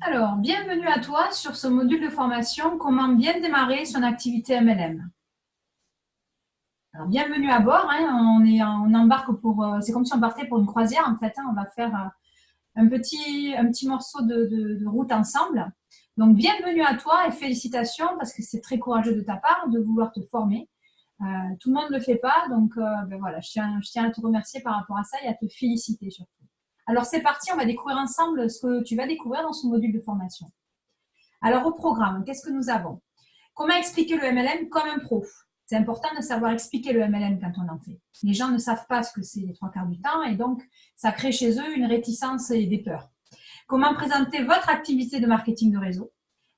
Alors, bienvenue à toi sur ce module de formation Comment bien démarrer son activité MLM. Alors, bienvenue à bord. On embarque pour. C'est comme si on partait pour une croisière en fait. On va faire un petit morceau de route ensemble. Donc, bienvenue à toi et félicitations parce que c'est très courageux de ta part de vouloir te former. Tout le monde ne le fait pas, donc voilà, je tiens à te remercier par rapport à ça et à te féliciter surtout. Alors, c'est parti, on va découvrir ensemble ce que tu vas découvrir dans ce module de formation. Alors, au programme, qu'est-ce que nous avons? Comment expliquer le MLM comme un pro? C'est important de savoir expliquer le MLM quand on en fait. Les gens ne savent pas ce que c'est les trois quarts du temps et donc ça crée chez eux une réticence et des peurs. Comment présenter votre activité de marketing de réseau?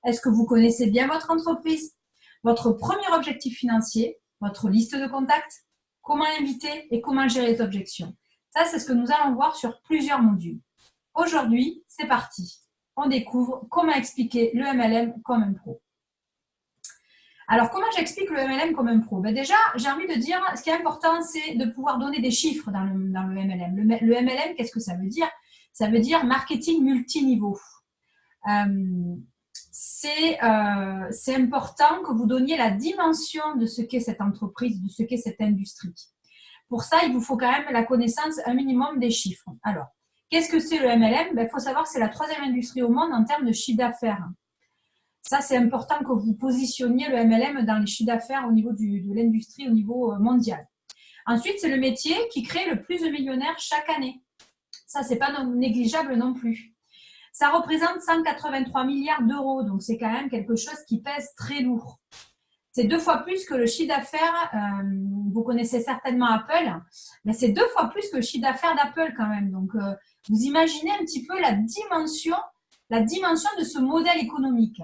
Est-ce que vous connaissez bien votre entreprise? Votre premier objectif financier? Votre liste de contacts? Comment inviter et comment gérer les objections? Ça, c'est ce que nous allons voir sur plusieurs modules. Aujourd'hui, c'est parti. On découvre comment expliquer le MLM comme un pro. Alors, comment j'explique le MLM comme un pro? Déjà, j'ai envie de dire, ce qui est important, c'est de pouvoir donner des chiffres dans le MLM. Le MLM, qu'est-ce que ça veut dire? Ça veut dire marketing multiniveau. C'est important que vous donniez la dimension de ce qu'est cette entreprise, de ce qu'est cette industrie. Pour ça, il vous faut quand même la connaissance, un minimum des chiffres. Alors, qu'est-ce que c'est le MLM? Il faut savoir que c'est la troisième industrie au monde en termes de chiffre d'affaires. Ça, c'est important que vous positionniez le MLM dans les chiffres d'affaires au niveau de l'industrie, au niveau mondial. Ensuite, c'est le métier qui crée le plus de millionnaires chaque année. Ça, c'est pas négligeable non plus. Ça représente 183 milliards d'euros, donc c'est quand même quelque chose qui pèse très lourd. C'est 2 fois plus que le chiffre d'affaires, vous connaissez certainement Apple, mais c'est 2 fois plus que le chiffre d'affaires d'Apple quand même. Donc, vous imaginez un petit peu la dimension de ce modèle économique.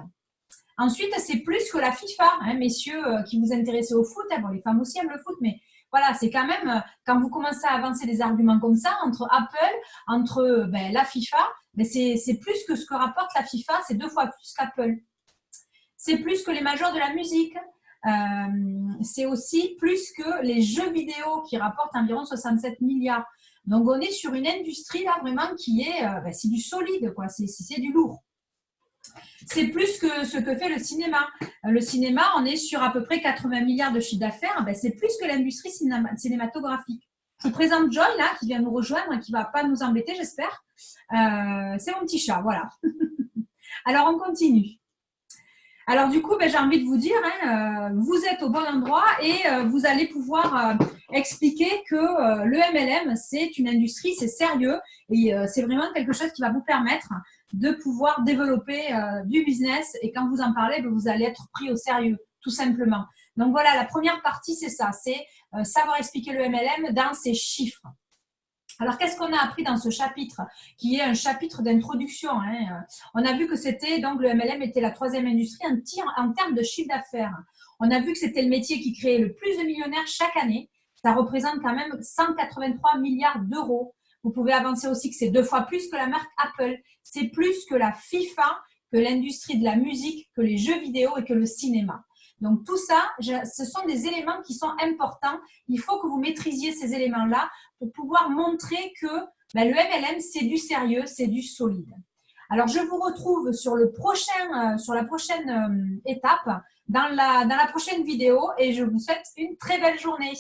Ensuite, c'est plus que la FIFA, messieurs qui vous intéressez au foot. Bon, les femmes aussi aiment le foot, mais voilà, c'est quand même, quand vous commencez à avancer des arguments comme ça, entre Apple, entre la FIFA, c'est plus que ce que rapporte la FIFA, c'est 2 fois plus qu'Apple. C'est plus que les majors de la musique. C'est aussi plus que les jeux vidéo qui rapportent environ 67 milliards. Donc, on est sur une industrie là vraiment qui est, c'est du solide, quoi, c'est du lourd. C'est plus que ce que fait le cinéma. Le cinéma, on est sur à peu près 80 milliards de chiffre d'affaires. C'est plus que l'industrie cinématographique. Je vous présente Joy, là, qui vient nous rejoindre et qui ne va pas nous embêter, j'espère. C'est mon petit chat, voilà. Alors, on continue. Alors, du coup, j'ai envie de vous dire, vous êtes au bon endroit et vous allez pouvoir expliquer que le MLM, c'est une industrie, c'est sérieux et c'est vraiment quelque chose qui va vous permettre de pouvoir développer du business et quand vous en parlez, vous allez être pris au sérieux, tout simplement. Donc voilà, la première partie, c'est ça, c'est savoir expliquer le MLM dans ses chiffres. Alors, qu'est-ce qu'on a appris dans ce chapitre, qui est un chapitre d'introduction? On a vu que c'était, donc le MLM était la troisième industrie en termes de chiffre d'affaires. On a vu que c'était le métier qui créait le plus de millionnaires chaque année. Ça représente quand même 183 milliards d'euros. Vous pouvez avancer aussi que c'est 2 fois plus que la marque Apple. C'est plus que la FIFA, que l'industrie de la musique, que les jeux vidéo et que le cinéma. Donc tout ça, ce sont des éléments qui sont importants. Il faut que vous maîtrisiez ces éléments-là pour pouvoir montrer que le MLM, c'est du sérieux, c'est du solide. Alors, je vous retrouve sur la prochaine étape, dans la prochaine vidéo et je vous souhaite une très belle journée.